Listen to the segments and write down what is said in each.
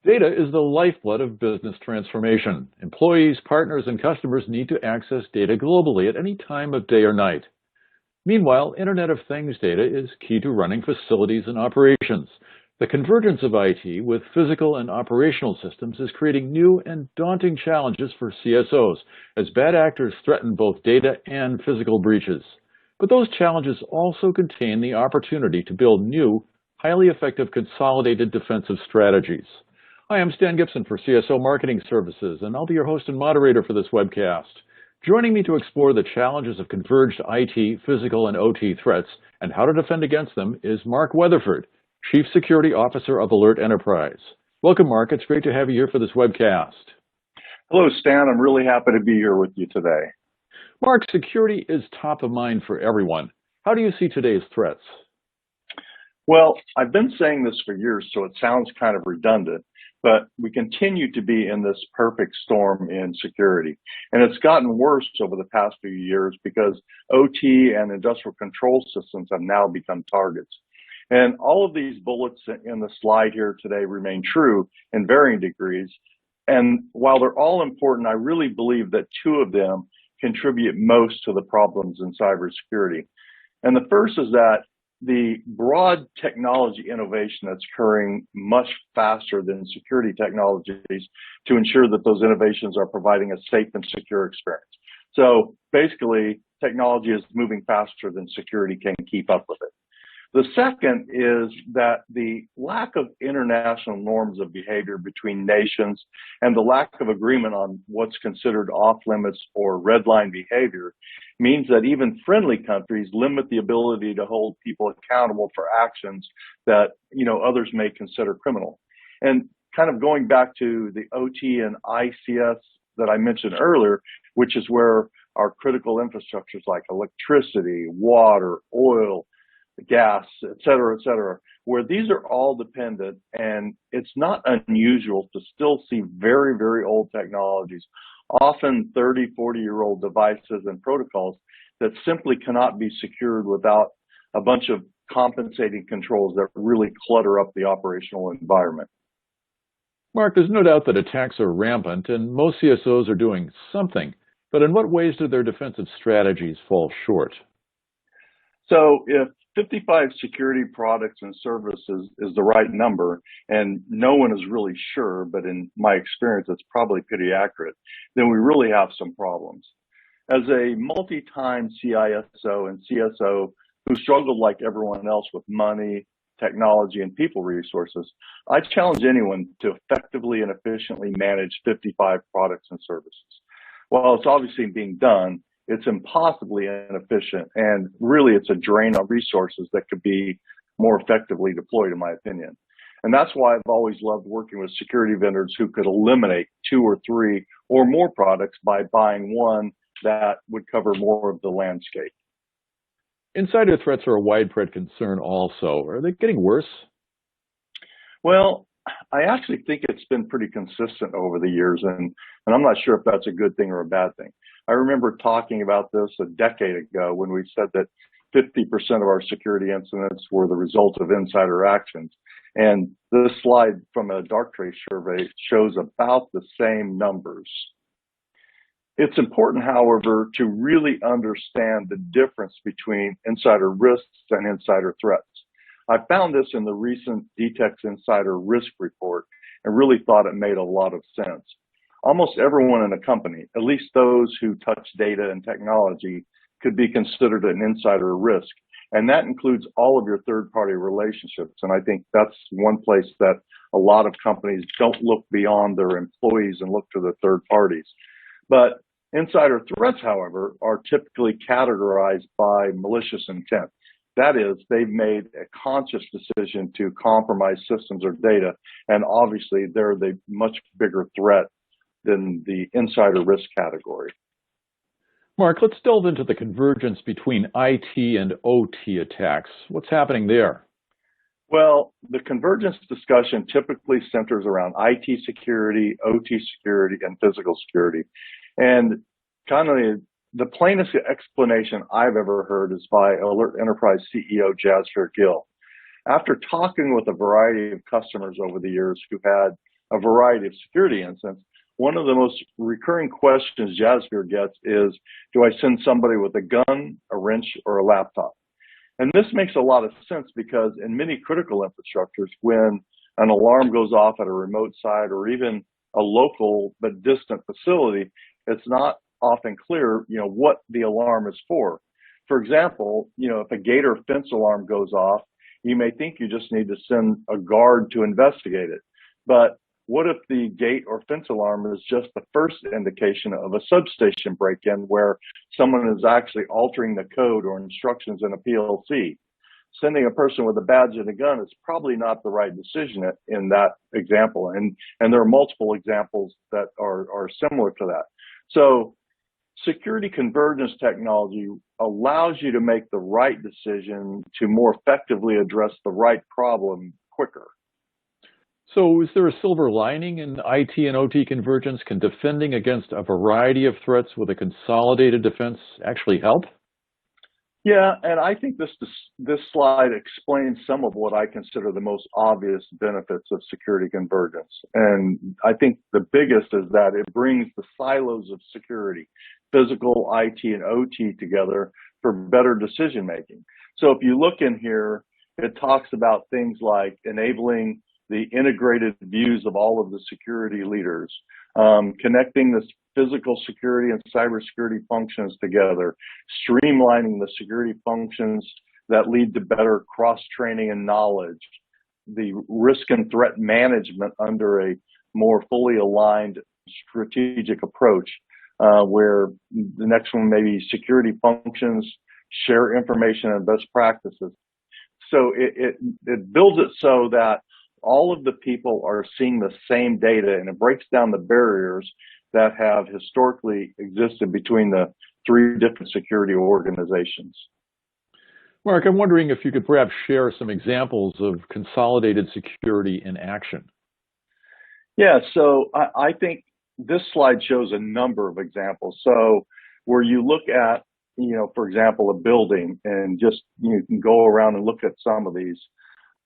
Data is the lifeblood of business transformation. Employees, partners, and customers need to access data globally at any time of day or night. Meanwhile, Internet of Things data is key to running facilities and operations. The convergence of IT with physical and operational systems is creating new and daunting challenges for CSOs as bad actors threaten both data and physical breaches. But those challenges also contain the opportunity to build new, highly effective consolidated defensive strategies. Hi, I'm Stan Gibson for CSO Marketing Services, and I'll be your host and moderator for this webcast. Joining me to explore the challenges of converged IT, physical, and OT threats and how to defend against them is Mark Weatherford, Chief Security Officer of AlertEnterprise. Welcome, Mark. It's great to have you here for this webcast. Hello, Stan. I'm really happy to be here with you today. Mark, security is top of mind for everyone. How do you see today's threats? Well, I've been saying this for years, so it sounds kind of redundant, but we continue to be in this perfect storm in security. And it's gotten worse over the past few years because OT and industrial control systems have now become targets. And all of these bullets in the slide here today remain true in varying degrees. And while they're all important, I really believe that two of them contribute most to the problems in cybersecurity. And the first is that the broad technology innovation that's occurring much faster than security technologies to ensure that those innovations are providing a safe and secure experience. So basically, technology is moving faster than security can keep up with it. The second is that the lack of international norms of behavior between nations and the lack of agreement on what's considered off limits or red line behavior means that even friendly countries limit the ability to hold people accountable for actions that, others may consider criminal. And kind of going back to the OT and ICS that I mentioned earlier, which is where our critical infrastructures like electricity, water, oil, gas, et cetera, where these are all dependent, and it's not unusual to still see very, very old technologies, often 30, 40-year-old devices and protocols that simply cannot be secured without a bunch of compensating controls that really clutter up the operational environment. Mark, there's no doubt that attacks are rampant, and most CSOs are doing something, but in what ways do their defensive strategies fall short? So if 55 security products and services is the right number, and no one is really sure, but in my experience, it's probably pretty accurate, then we really have some problems. As a multi-time CISO and CSO who struggled like everyone else with money, technology, and people resources, I challenge anyone to effectively and efficiently manage 55 products and services. While it's obviously being done, it's impossibly inefficient, and really it's a drain on resources that could be more effectively deployed, in my opinion. And that's why I've always loved working with security vendors who could eliminate 2 or 3 or more products by buying one that would cover more of the landscape. Insider threats are a widespread concern also. Are they getting worse? Well, I actually think it's been pretty consistent over the years, and I'm not sure if that's a good thing or a bad thing. I remember talking about this a decade ago when we said that 50% of our security incidents were the result of insider actions. And this slide from a Darktrace survey shows about the same numbers. It's important, however, to really understand the difference between insider risks and insider threats. I found this in the recent DTEX Insider Risk Report and really thought it made a lot of sense. Almost everyone in a company, at least those who touch data and technology, could be considered an insider risk. And that includes all of your third-party relationships. And I think that's one place that a lot of companies don't look beyond their employees and look to the third parties. But insider threats, however, are typically categorized by malicious intent. That is, they've made a conscious decision to compromise systems or data, and obviously they're the much bigger threat than the insider risk category. Mark, let's delve into the convergence between IT and OT attacks. What's happening there? Well, the convergence discussion typically centers around IT security, OT security, and physical security. And kind of the plainest explanation I've ever heard is by AlertEnterprise CEO Jasper Gill. After talking with a variety of customers over the years who had a variety of security incidents, one of the most recurring questions Jazzbeer gets is, do I send somebody with a gun, a wrench, or a laptop? And this makes a lot of sense because in many critical infrastructures, when an alarm goes off at a remote site or even a local but distant facility, it's not often clear, what the alarm is for. For example, if a gate or fence alarm goes off, you may think you just need to send a guard to investigate it. But what if the gate or fence alarm is just the first indication of a substation break-in where someone is actually altering the code or instructions in a PLC? Sending a person with a badge and a gun is probably not the right decision in that example. And there are multiple examples that are similar to that. So security convergence technology allows you to make the right decision to more effectively address the right problem quicker. So is there a silver lining in IT and OT convergence? Can defending against a variety of threats with a consolidated defense actually help? Yeah, and I think this slide explains some of what I consider the most obvious benefits of security convergence. And I think the biggest is that it brings the silos of security, physical, IT, and OT together for better decision making. So if you look in here, it talks about things like enabling the integrated views of all of the security leaders, connecting this physical security and cybersecurity functions together, streamlining the security functions that lead to better cross-training and knowledge, the risk and threat management under a more fully aligned strategic approach, where the next one may be security functions, share information and best practices. So it builds it so that all of the people are seeing the same data, and it breaks down the barriers that have historically existed between the three different security organizations. Mark, I'm wondering if you could perhaps share some examples of consolidated security in action. Yeah, so I think this slide shows a number of examples. So where you look at, for example, a building, and just you can go around and look at some of these.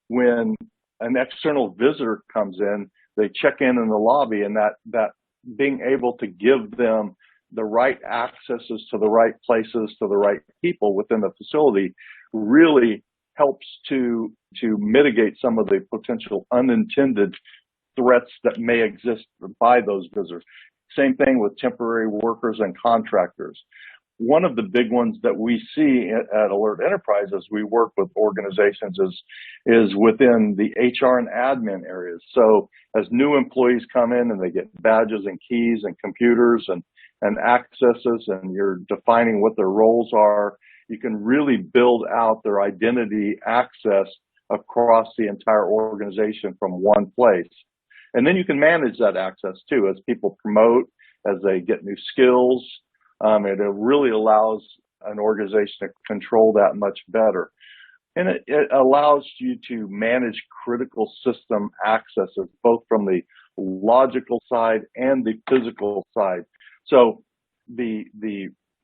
When an external visitor comes in, they check in the lobby, and that being able to give them the right accesses to the right places, to the right people within the facility really helps to mitigate some of the potential unintended threats that may exist by those visitors. Same thing with temporary workers and contractors. One of the big ones that we see at AlertEnterprise as we work with organizations is within the HR and admin areas. So as new employees come in and they get badges and keys and computers and accesses, and you're defining what their roles are, you can really build out their identity access across the entire organization from one place. And then you can manage that access too as people promote, as they get new skills. It really allows an organization to control that much better. And it allows you to manage critical system accesses, both from the logical side and the physical side. So the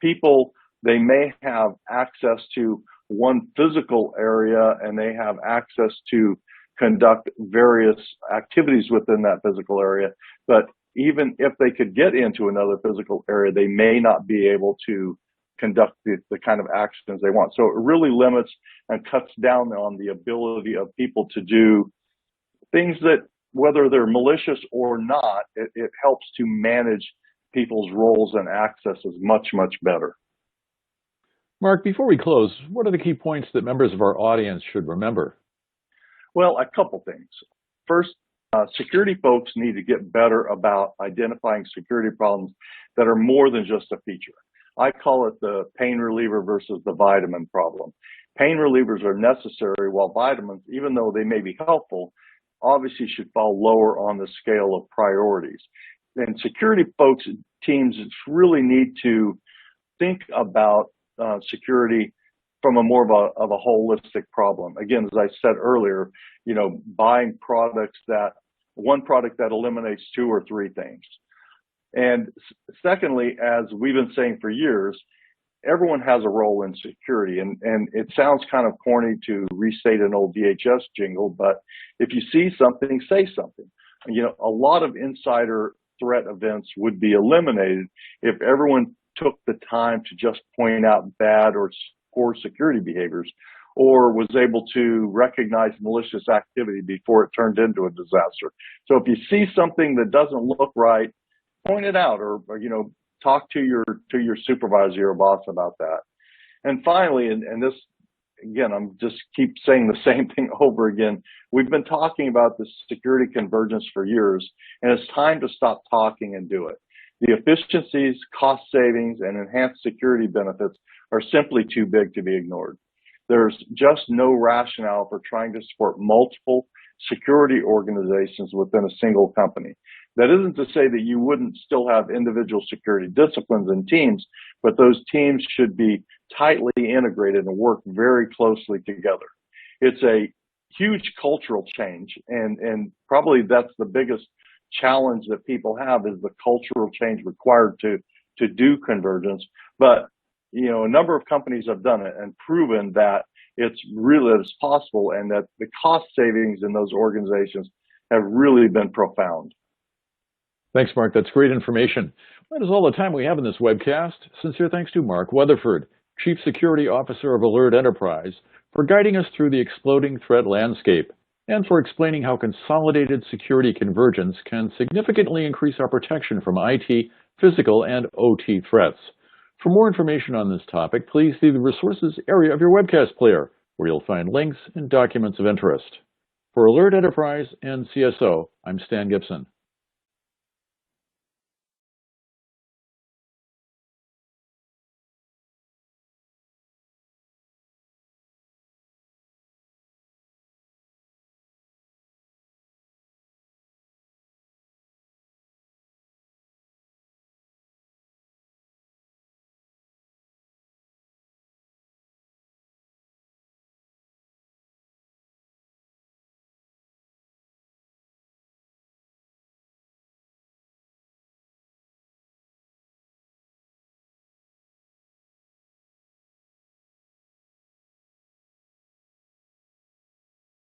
people, they may have access to one physical area, and they have access to conduct various activities within that physical area. But even if they could get into another physical area, they may not be able to conduct the kind of actions they want. So it really limits and cuts down on the ability of people to do things that, whether they're malicious or not, it helps to manage people's roles and accesses much, much better. Mark, before we close, what are the key points that members of our audience should remember? Well, a couple things. First, security folks need to get better about identifying security problems that are more than just a feature. I call it the pain reliever versus the vitamin problem. Pain relievers are necessary, while vitamins, even though they may be helpful, obviously should fall lower on the scale of priorities. And security folks, teams really need to think about security from a more of a holistic problem. Again, as I said earlier, buying one product that eliminates two or three things. And secondly, as we've been saying for years, everyone has a role in security. And it sounds kind of corny to restate an old VHS jingle, but if you see something, say something. A lot of insider threat events would be eliminated if everyone took the time to just point out bad or poor security behaviors, or was able to recognize malicious activity before it turned into a disaster. So if you see something that doesn't look right, point it out, or talk to your supervisor or boss about that. And finally, and this, again, I'm just keep saying the same thing over again. We've been talking about this security convergence for years, and it's time to stop talking and do it. The efficiencies, cost savings, and enhanced security benefits are simply too big to be ignored. There's just no rationale for trying to support multiple security organizations within a single company. That isn't to say that you wouldn't still have individual security disciplines and teams, but those teams should be tightly integrated and work very closely together. It's a huge cultural change, and probably that's the biggest challenge that people have, is the cultural change required to do convergence. But a number of companies have done it and proven that it's possible, and that the cost savings in those organizations have really been profound. Thanks, Mark. That's great information. That is all the time we have in this webcast. Sincere thanks to Mark Weatherford, Chief Security Officer of AlertEnterprise, for guiding us through the exploding threat landscape and for explaining how consolidated security convergence can significantly increase our protection from IT, physical, and OT threats. For more information on this topic, please see the resources area of your webcast player, where you'll find links and documents of interest. For AlertEnterprise and CSO, I'm Stan Gibson.